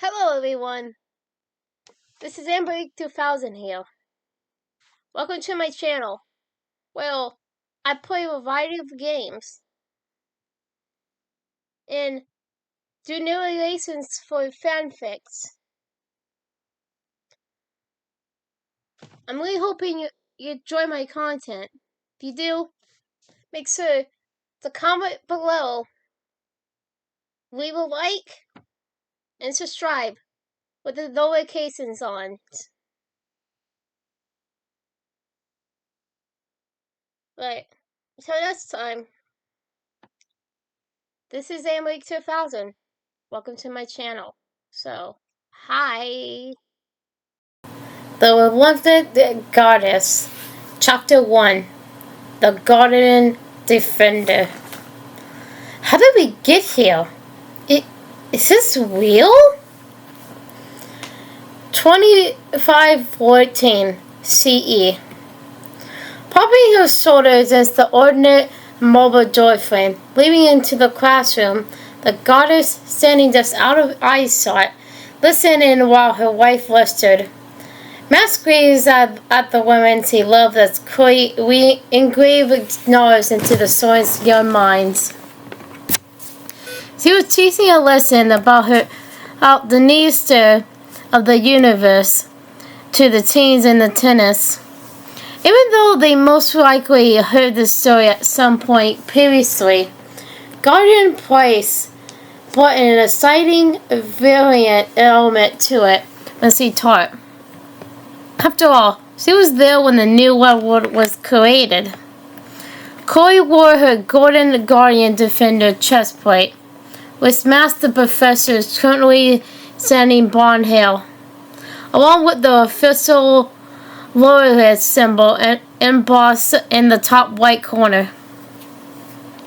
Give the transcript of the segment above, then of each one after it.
Hello everyone, this is AmberAnkNA here. Welcome to my channel. Well, I play a variety of games and do narrations for fanfics. I'm really hoping you enjoy my content. If you do, make sure to comment below, leave a like, and subscribe with the notifications on. Right, so next time, this is AmberAnkNA. Welcome to my channel. So, hi. The Reluctant Goddess, Chapter 1, The Guardian Defender. How did we get here? Is this real? 2514 CE. Popping her shoulders as the ordinate mobile doorframe, leading into the classroom, the goddess standing just out of eyesight, listening while her wife lectured. Matt gazed at the women he loved as we engraved knowledge into the students' young minds. She was teaching a lesson about the nature of the universe to the teens in the tennis. Even though they most likely heard the story at some point previously, Guardian Price brought an exciting variant element to it when she taught. After all, she was there when the new world was created. Chloe wore her Golden Guardian Defender chest plate, with Master Professor's currently standing blonde hair, along with the official lowerhead symbol embossed in the top right corner.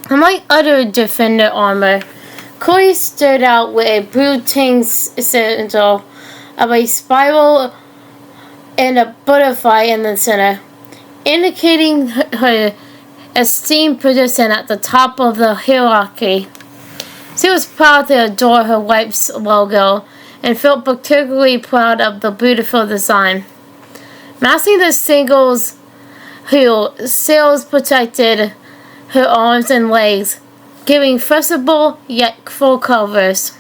Unlike other Defender armor, Chloe stood out with a blue-tinged sigil of a spiral and a butterfly in the center, indicating her esteemed position at the top of the hierarchy. She was proud to adore her wife's logo and felt particularly proud of the beautiful design. Matching the singles heel, sails protected her arms and legs, giving flexible yet full covers.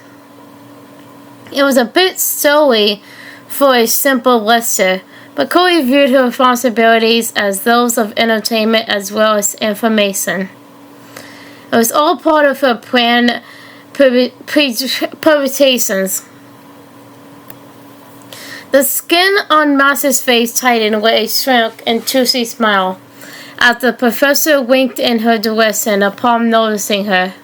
It was a bit silly for a simple lecture, but Chloe viewed her responsibilities as those of entertainment as well as information. It was all part of her planned preparations. The skin on Master's face tightened with a shrunk and toothy smile as the professor winked in her direction upon noticing her.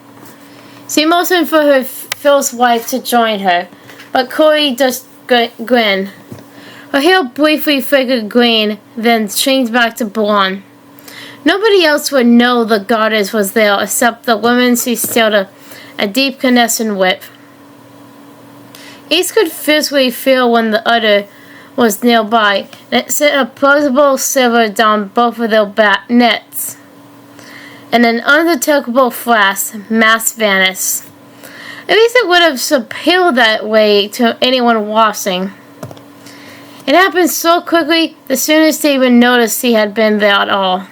She motioned for her first wife to join her, but Chloe just grinned. Her hair briefly flickered green, then changed back to blonde. Nobody else would know the goddess was there except the women she shared a deep connection with. Each could physically feel when the other was nearby, and it sent a plausible shiver down both of their necks. In an undetectable flash, Mass vanished. At least it would have appeared that way to anyone watching. It happened so quickly, the soonest they even noticed he had been there at all.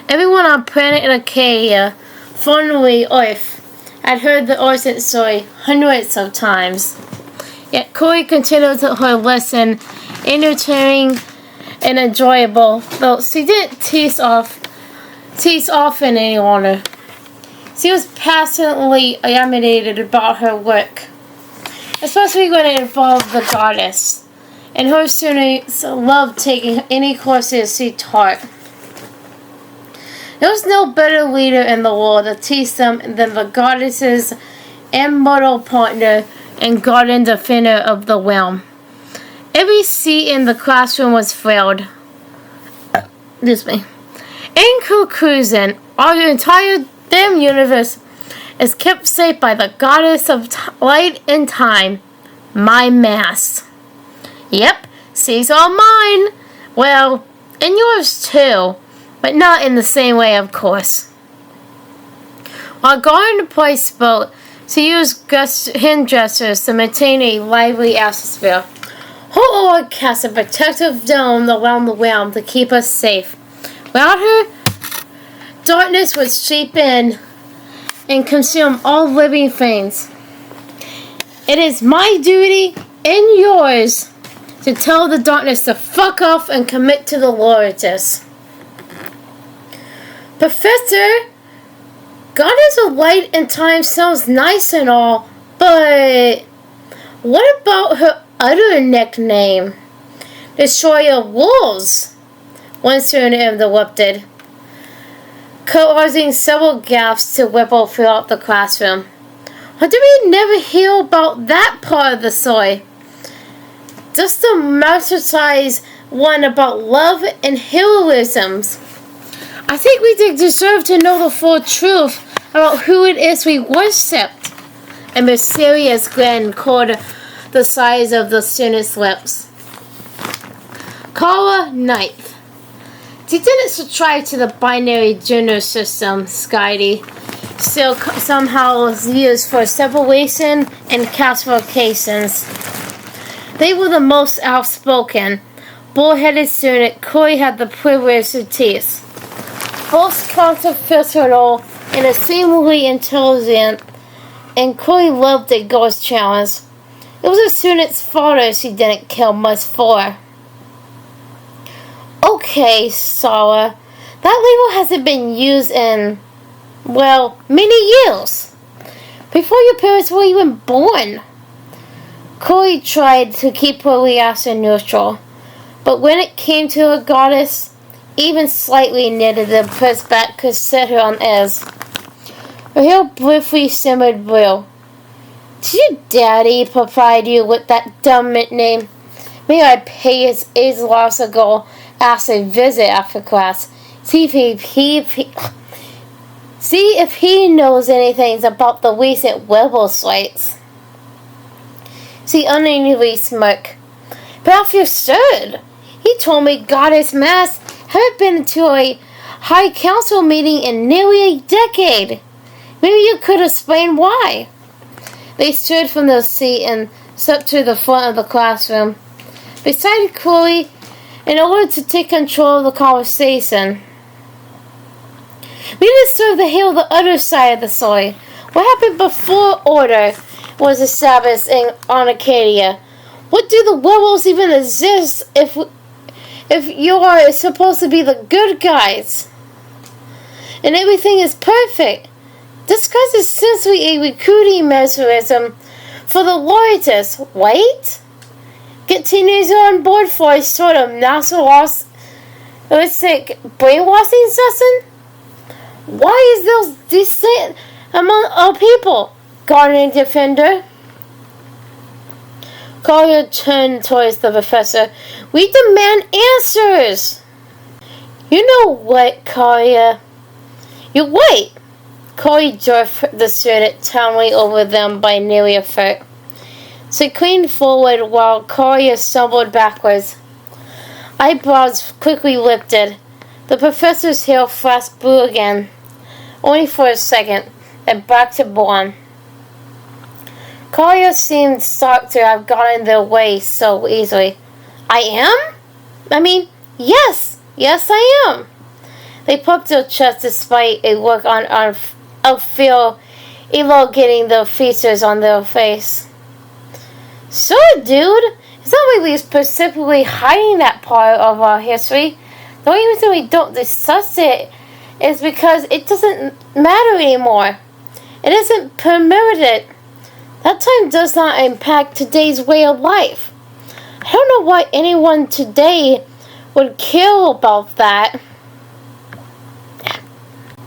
Everyone on planet Acadia, formerly Earth, had heard the origin story hundreds of times. Yet Chloe continued her lesson, entertaining and enjoyable, though she didn't tease often any longer. She was passionately animated about her work, especially when it involved the goddess, and her students loved taking any courses she taught. There was no better leader in the world to teach them than the goddess's immortal partner and guardian defender of the realm. Every seat in the classroom was filled. In conclusion, our entire damn universe is kept safe by the goddess of light and time, my Mass. Yep, she's all mine. Well, and yours too, but not in the same way, of course. While Guardian Price spoke, She used hand gestures to maintain a lively atmosphere. Her aura cast a protective dome around the realm to keep us safe. Without her, darkness would sweep in and consume all living things. It is my duty and yours to tell the darkness to fuck off and commit to the Loratus. Professor, Goddess of Light and Time sounds nice and all, but what about her other nickname? Destroyer of Wolves, one student interrupted, causing several gasps to ripple throughout the classroom. Or did we never hear about that part of the story? Just the master-sized one about love and heroisms. I think we deserve to know the full truth about who it is we worshipped. A mysterious grin curled the sides of the student's lips. Kara Ninth. She didn't subscribe to the binary gender system, Skydie. Still somehow was used for separation and classifications. They were the most outspoken. Bullheaded student, Corey had the privilege to teach. Both controversial and extremely intelligent, and Corey loved the ghost challenge. It was a student's father she didn't care much for. Okay, Sarah, that label hasn't been used in, well, many years. Before your parents were even born. Corey tried to keep her reaction neutral, but when it came to a goddess, even slightly knitted the pushback could set her on edge. Her hair briefly simmered blue. Did your daddy provide you with that dumb nickname? May I pay his age loss ago, ask a visit after class. See if he knows anything about the recent rebel sites. She uneasily smirked. But I feel stirred. He told me Goddess Mass haven't been to a High Council meeting in nearly a decade. Maybe you could explain why. They stood from their seat and stepped to the front of the classroom, beside Corey, in order to take control of the conversation. We deserve to hear the other side of the story. What happened before order was established on Acadia? What do the rebels even exist if you are supposed to be the good guys? And everything is perfect. This class is simply a recruiting mechanism for the Loratus, right? Get teenagers on board for a sort of nationalistic brainwashing session? Why is there dissent among our people, Guardian Defender? Collier turned towards the professor. We demand answers! You know what, Collier? You're right. Corey drove the student tumbling over them by nearly a foot. She leaned forward while Collier stumbled backwards. Eyebrows quickly lifted. The professor's hair flashed blue again, only for a second, then back to blonde. Collier seemed shocked to have gotten their way so easily. I am? I mean, yes I am. They puffed their chests despite a look of fear elongating the features on their face. Sure, dude. It's not like we're specifically hiding that part of our history. The only reason we don't discuss it is because it doesn't matter anymore. It isn't permitted. That time does not impact today's way of life. I don't know why anyone today would care about that.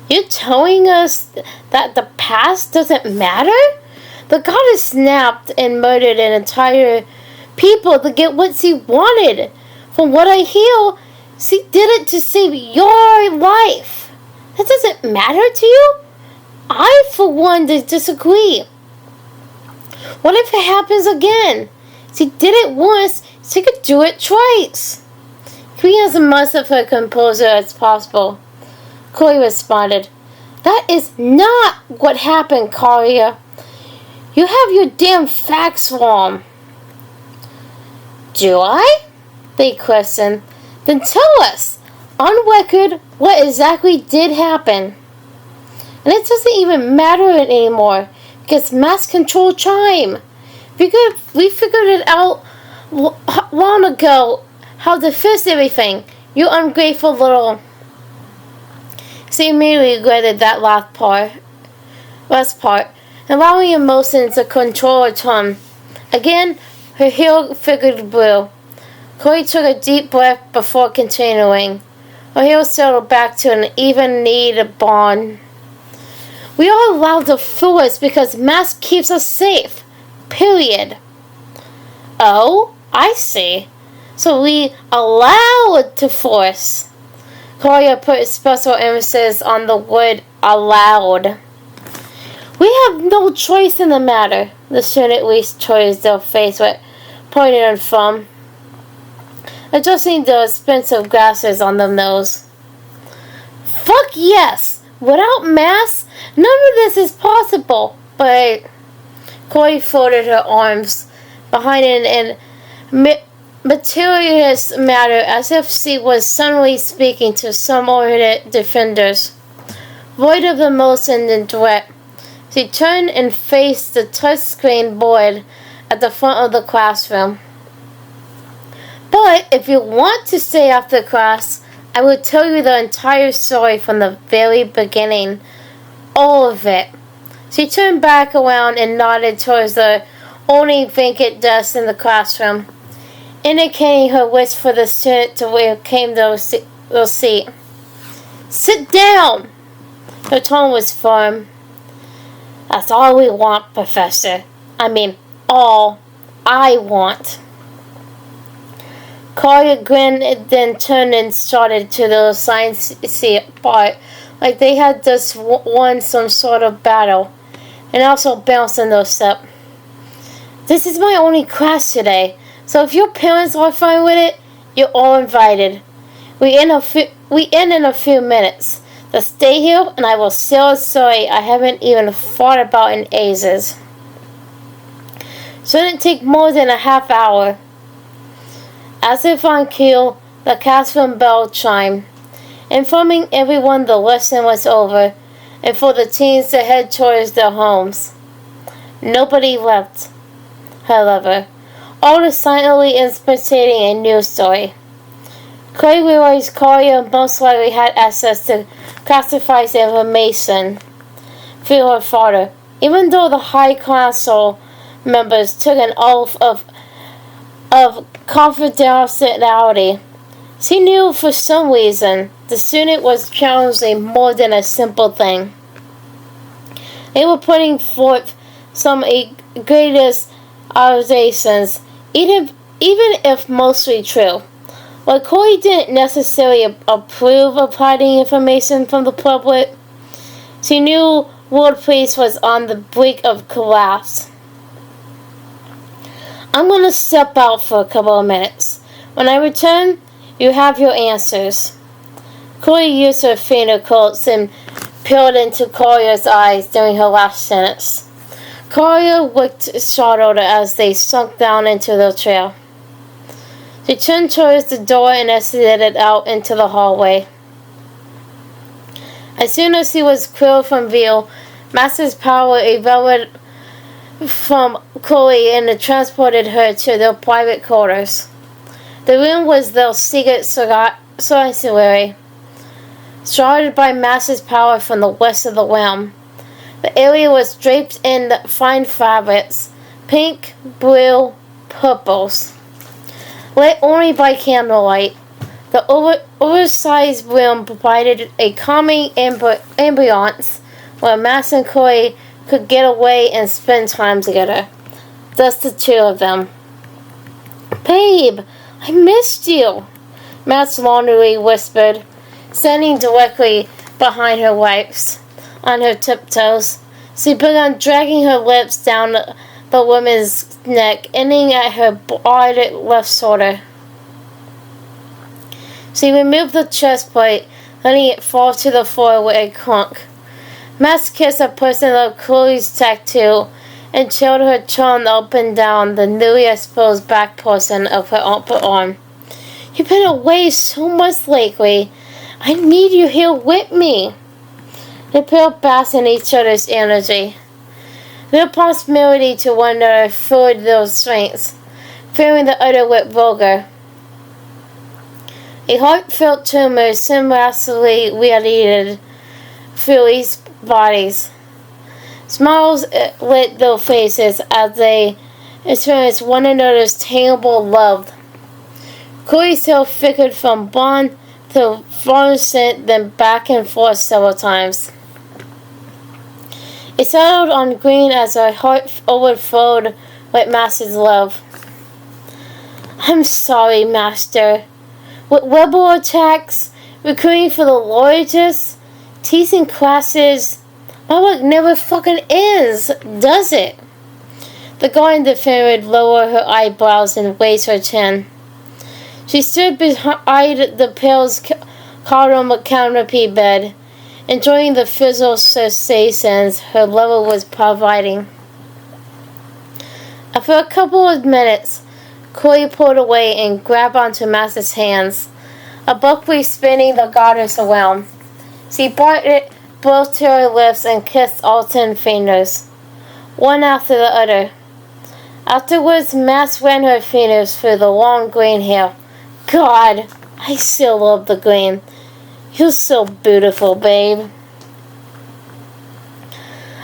You're telling us that the past doesn't matter? The goddess snapped and murdered an entire people to get what she wanted. From what I hear, she did it to save your life. That doesn't matter to you? I, for one, disagree. What if it happens again? She did it once, she could do it twice. Queen has as much of her composure as possible. Corey responded, That is not what happened, Collier. You have your damn facts wrong. Do I? They questioned. Then tell us, on record, what exactly did happen. And it doesn't even matter anymore, because mass control chime. We figured it out long ago, how to fix everything. You ungrateful little... She immediately regretted that last part, allowing emotions to control her tongue. Again, her heel figured blue. Chloe took a deep breath before continuing. Her heel settled back to an even-kneed bond. We are allowed to fool us because mask keeps us safe. Period. Oh, I see. So we allow it to force. Claudia put special emphasis on the word allowed. We have no choice in the matter, the student raised towards their face with pointing her thumb, adjusting the expensive glasses on the nose. Fuck yes! Without masks, none of this is possible, but... Chloe folded her arms behind it in materialist manner as if she was suddenly speaking to some ordinary defenders. Void of emotion and threat, she turned and faced the touchscreen board at the front of the classroom. But if you want to stay after class, I will tell you the entire story from the very beginning. All of it. She turned back around and nodded towards the only vacant desk in the classroom, indicating her wish for the student to reclaim their seat. Sit down! Her tone was firm. That's all we want, Professor. I mean, all I want. Claudia grinned, then turned and started to the science seat part, like they had just won some sort of battle, and also bounced in their step. This is my only class today, so if your parents are fine with it, you're all invited. We end in a few minutes. So stay here, and I will share a story I haven't even thought about in ages. Shouldn't take more than a half hour. As if on cue, the classroom bell chimed, informing everyone the lesson was over, and for the teens to head towards their homes. Nobody left, however, all are silently anticipating a news story. Clay realized Claudia most likely had access to classified information through her father, even though the High Council members took an oath of confidentiality. She knew for some reason the student was challenging more than a simple thing. They were putting forth some greatest accusations, even if mostly true. While Corey didn't necessarily approve of hiding information from the public, she knew World Peace was on the brink of collapse. I'm going to step out for a couple of minutes. When I return, you have your answers. Corey used her finger quotes and peered into Claudia's eyes during her last sentence. Claudia looked startled as they sunk down into their chair. She turned towards the door and exited out into the hallway. As soon as she was cleared from view, Master's power evolved from Chloe and transported her to their private quarters. The room was their secret sanctuary, shrouded by Master's power from the west of the realm. The area was draped in fine fabrics, pink, blue, purples. Lit only by candlelight, the oversized room provided a calming ambiance where Max and Chloe could get away and spend time together. Just the two of them. Babe, I missed you, Max launderily whispered, standing directly behind her wipes. On her tiptoes, she began dragging her lips down the woman's neck, ending at her broad left shoulder. She removed the chest plate, letting it fall to the floor with a clunk. Max kissed a portion of Chloe's tattoo and chilled her tongue up and down the newly exposed back portion of her upper arm. You've been away so much lately. I need you here with me. The pair basked in each other's energy. No possibility to wonder filled those strengths, filling the other with vulgar. A heartfelt tumor seamlessly radiated through each bodies. Smiles lit their faces as they experienced one another's tangible love. Chloe's tail flickered from blonde to fluorescent, then back and forth several times. It settled on green as her heart overflowed with Master's love. I'm sorry, Master. With rebel attacks, recruiting for the loyalists, teasing classes, my work never fucking ends, does it? The guardian defender lowered her eyebrows and raised her chin. She stood beside the pale's column canopy bed, enjoying the physical sensations her lover was providing. After a couple of minutes, Chloe pulled away and grabbed onto Master's hands, abruptly spinning the goddess around. She brought it both to her lips and kissed all 10 fingers, one after the other. Afterwards, Mass ran her fingers through the long green hair. God, I still love the green. You're so beautiful, babe.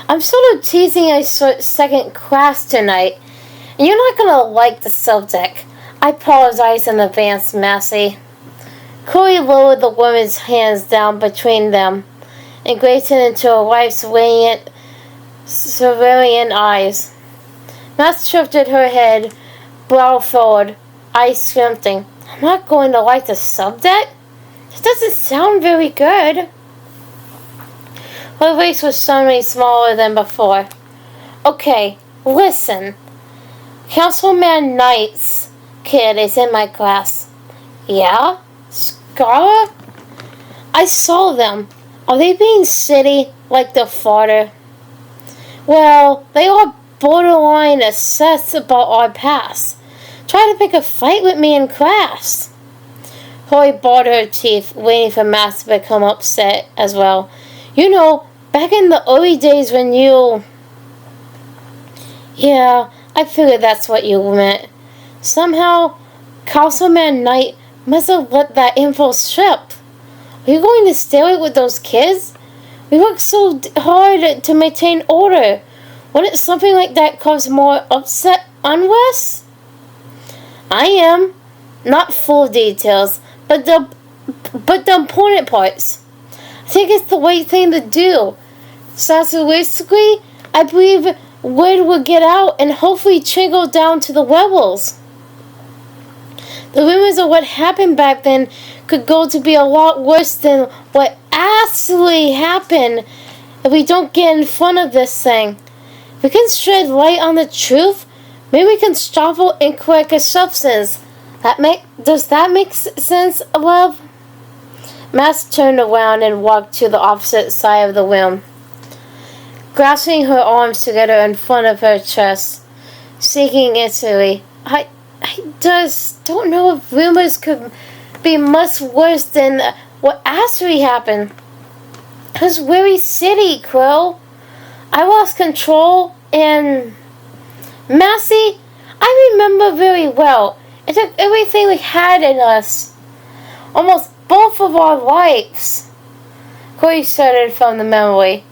I'm sort of teasing a second class tonight, and you're not gonna like the subject. I apologize in advance, Massey. Chloe lowered the woman's hands down between them and gazed into her wife's radiant, cerulean eyes. Mass shifted her head, brow forward, eyes squinting. I'm not going to like the subject? It doesn't sound very good. Her voice was suddenly smaller than before. Okay, listen. Councilman Knight's kid is in my class. Yeah? Scarra? I saw them. Are they being silly like their father? Well, they are borderline obsessed about our past. Try to pick a fight with me in class. Chloe bared her teeth, waiting for Max to become upset as well. You know, back in the early days when you... Yeah, I figured that's what you meant. Somehow, Councilman Knight must have let that info slip. Are you going to stay with those kids? We work so hard to maintain order. Wouldn't something like that cause more upset unrest? I am. Not full details, but the important parts. I think it's the right thing to do. Statistically, I believe word will get out and hopefully trickle down to the rebels. The rumors of what happened back then could go to be a lot worse than what actually happened if we don't get in front of this thing. If we can shed light on the truth, maybe we can stop incorrect assumptions. Does that make sense, love? Max turned around and walked to the opposite side of the room, grasping her arms together in front of her chest, shaking instantly. I just don't know if rumors could be much worse than what actually happened. It was very silly, Crow. I lost control and... Massey, I remember very well. It took everything we had in us. Almost both of our lives. Chloe started from the memory.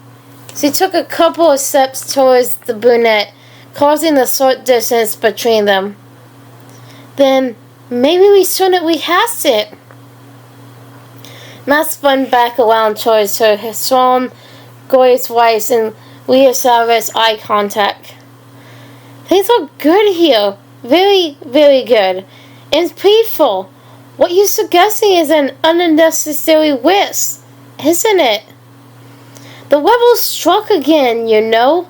She took a couple of steps towards the brunette, causing a short distance between them. Then, maybe we shouldn't rehash it. Matt spun back around towards her strong, glorious voice and reestablished eye contact. Things are good here. Very, very good. And it's peaceful. What you're suggesting is an unnecessary risk, isn't it? The rebels struck again, you know.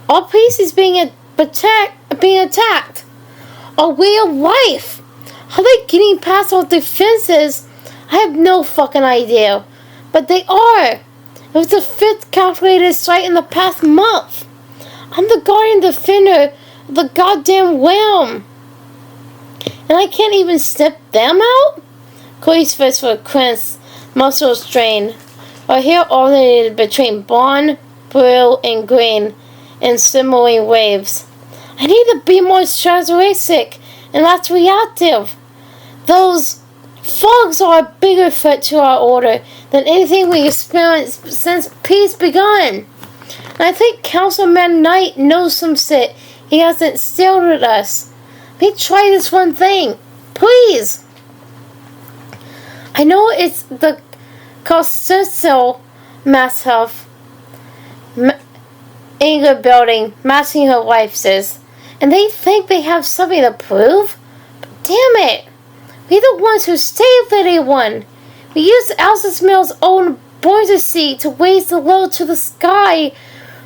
Our peace is being attacked. Our way of life. How they getting past our defenses? I have no fucking idea. But they are. It was the 5th calculated strike in the past month. I'm the guardian defender of the goddamn realm. And I can't even snip them out? Chloe's fists were clenched, muscles strained. Her hair alternated between blonde, blue, and green in simmering waves. I need to be more strategic and less reactive. Those thugs are a bigger threat to our order than anything we experienced since peace begun. And I think Councilman Knight knows some shit he hasn't shared with us. Let me try this one thing. Please. I know it's the Constitutional Mass Health Anger Building matching her wife's, and they think they have something to prove? But damn it! We're the ones who saved anyone. We used Alice Mill's own boiler seat to raise the load to the sky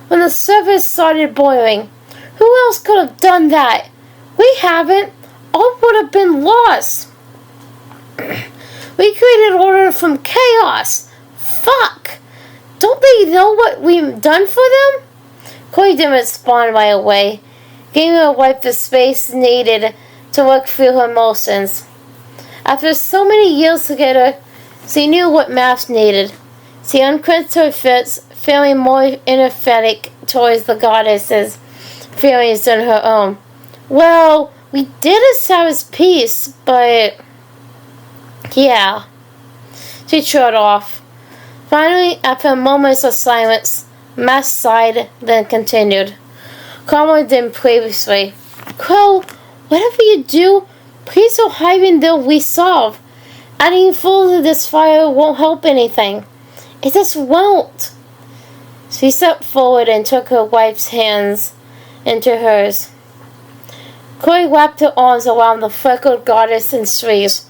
when the surface started boiling. Who else could have done that? We haven't. All would have been lost. We created order from chaos. Fuck! Don't they know what we've done for them? Chloe didn't respond right away, giving her wife the space needed to work through her emotions. After so many years together, she knew what Max needed. She unclenched her fists, feeling more empathetic towards the goddess's feelings than her own. Well, we did establish peace, but... yeah. She trailed off. Finally, after moments of silence, Max sighed, then continued, calmer than previously. Crow, whatever you do, please don't hide until we solve. Adding fuel to this fire won't help anything. It just won't. She stepped forward and took her wife's hands into hers. Chloe wrapped her arms around the freckled goddess and shrieked,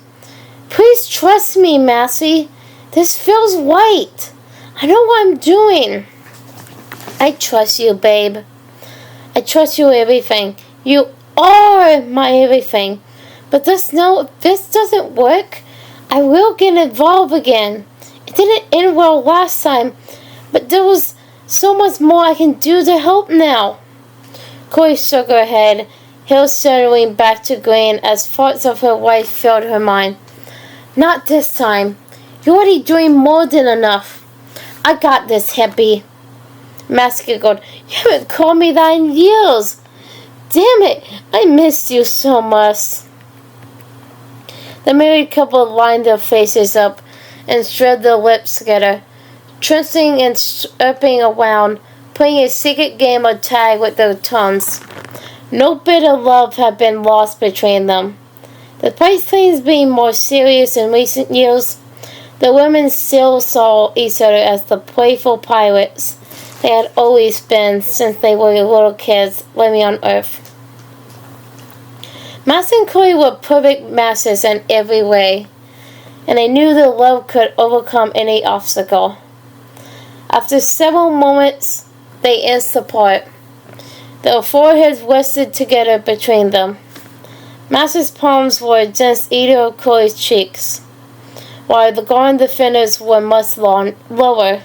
Please trust me, Massey. This feels right. I know what I'm doing. I trust you, babe. I trust you everything. You are my everything. But just know, if this doesn't work, I will get involved again. It didn't end well last time, but there was so much more I can do to help now. Chloe shook her head, hair settling back to green as thoughts of her wife filled her mind. Not this time. You're already doing more than enough. I got this, hippie. Max giggled. You haven't called me that in years. Damn it, I missed you so much. The married couple lined their faces up and spread their lips together, twisting and slurping around, playing a secret game of tag with their tongues. No bit of love had been lost between them. Despite things being more serious in recent years, the women still saw each other as the playful pirates they had always been since they were little kids living on Earth. Max and Chloe were perfect matches in every way, and they knew their love could overcome any obstacle. After several moments, they inched apart. Their foreheads rested together between them. Max's palms were against either of Chloe's cheeks, while the guard defenders were much lower.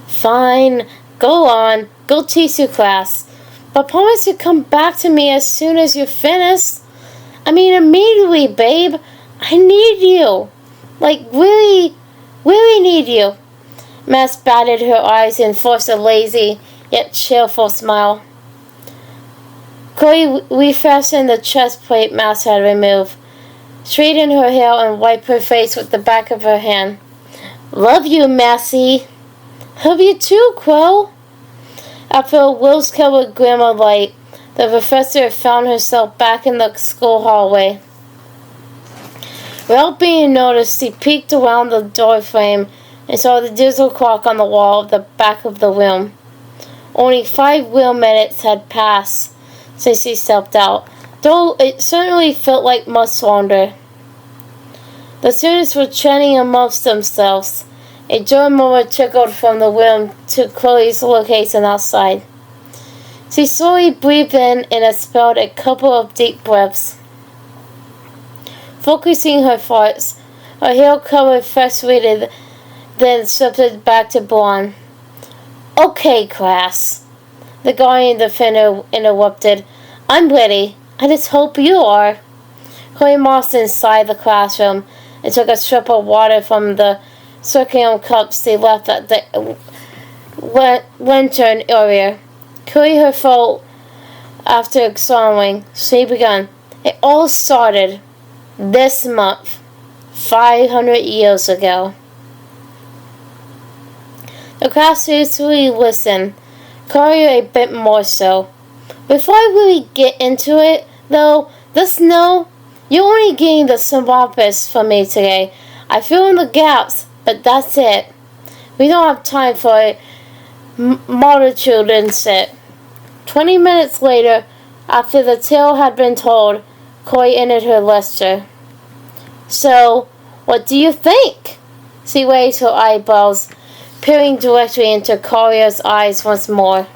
Fine, go on, go teach your class, but promise to come back to me as soon as you're finished. I mean immediately, babe. I need you. Like, really, really need you. Max batted her eyes and forced a lazy, yet cheerful smile. Chloe refastened the chest plate Max had removed, straightened her hair, and wiped her face with the back of her hand. Love you, Maxie. Love you too, Crow. After a rose-colored glimmer light, the professor found herself back in the school hallway. Without being noticed, she peeked around the doorframe and saw the digital clock on the wall at the back of the room. Only 5 real minutes had passed since she stepped out, though it certainly felt like much longer. The students were chatting amongst themselves. A German murmur trickled from the room to Chloe's location outside. She slowly breathed in and expelled a couple of deep breaths. Focusing her thoughts, her hair covered frustrated, then shifted back to blonde. Okay, class. The guardian defender interrupted. I'm ready. I just hope you are. Chloe mossed inside the classroom and took a strip of water from the circular cups they left at the lantern area. Chloe her throat after swallowing. She began. It all started this month, 500 years ago. The class seriously listened. Chloe a bit more so. Before I really get into it, though, just know you're only getting the synopsis from me today. I fill in the gaps, but that's it. We don't have time for a multitude instead. 20 minutes later, after the tale had been told, Chloe ended her lecture. So, what do you think? She raised her eyebrows, peering directly into Collier's eyes once more.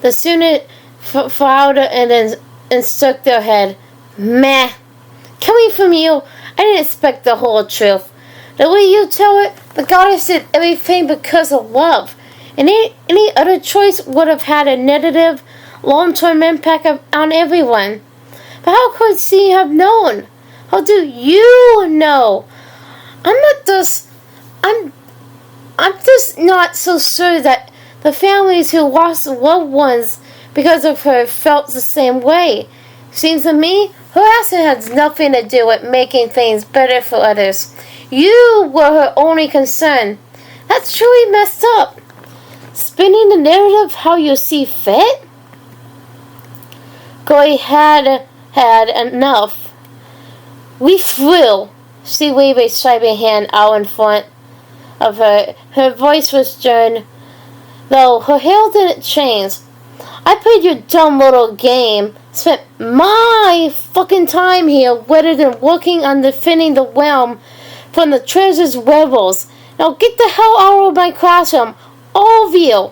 The student frowned and then shook their head. Meh. Coming from you, I didn't expect the whole truth. The way you tell it, the goddess did everything because of love. And any other choice would have had a negative, long-term impact on everyone. But how could she have known? How do you know? I'm just not so sure that the families who lost loved ones because of her felt the same way. Seems to me, her accident has nothing to do with making things better for others. You were her only concern. That's truly messed up. Spinning the narrative how you see fit? Chloe had enough. We flew. She waved a striping hand out in front of her. Her voice was stern, though her hair didn't change. I played your dumb little game. Spent my fucking time here rather than working on defending the realm from the treasure's rebels. Now get the hell out of my classroom, all of you.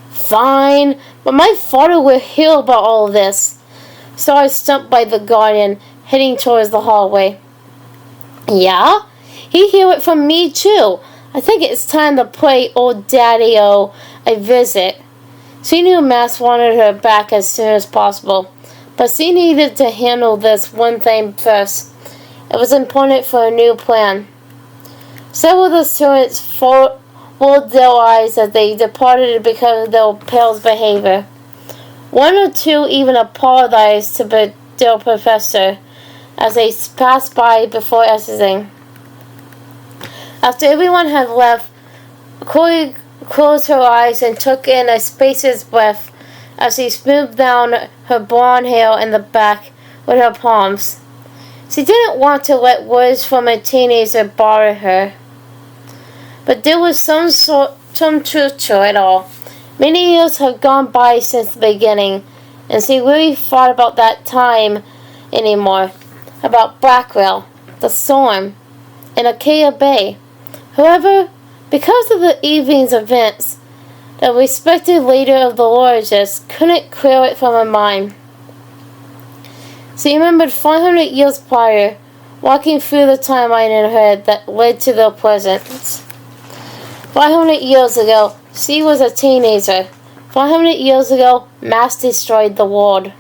Fine, but my father will hear about all of this. So I stumped by the guardian, heading towards the hallway. Yeah? He hear it from me too. I think it's time to pay old Daddy-O a visit. She knew Max wanted her back as soon as possible, but she needed to handle this one thing first. It was important for a new plan. Several of the students rolled their eyes as they departed because of their pale's behavior. One or two even apologized to their professor as they passed by before exiting. After everyone had left, Chloe closed her eyes and took in a spacious breath as she smoothed down her blonde hair in the back with her palms. She didn't want to let words from a teenager bother her. But there was some truth to it all. Many years had gone by since the beginning, and she really thought about that time anymore. About Blackwell, the storm, and Acacia Bay. However, because of the evening's events, the respected leader of the Lorges couldn't clear it from her mind. She remembered 500 years prior, walking through the timeline in her head that led to their presence. 500 years ago, she was a teenager. 500 years ago, mass destroyed the world.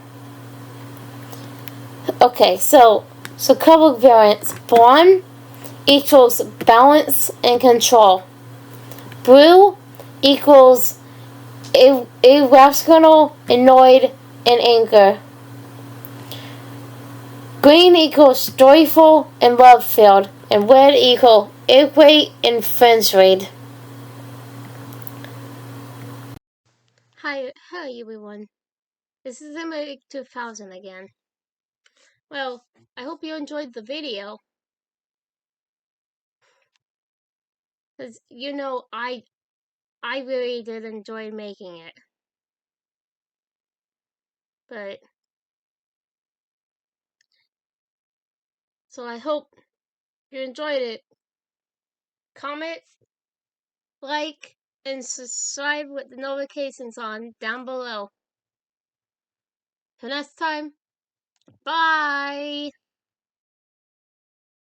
Okay, so couple variants. Blonde equals balance and control. Blue equals irrational, annoyed, and anger. Green equals joyful and love-filled. And red equals irate and frenzied. Hi everyone. This is AmberAnkNA 2000 again. Well, I hope you enjoyed the video. Because, I really did enjoy making it. But, so I hope you enjoyed it. Comment, like, and subscribe with the notifications on down below. Till next time, bye!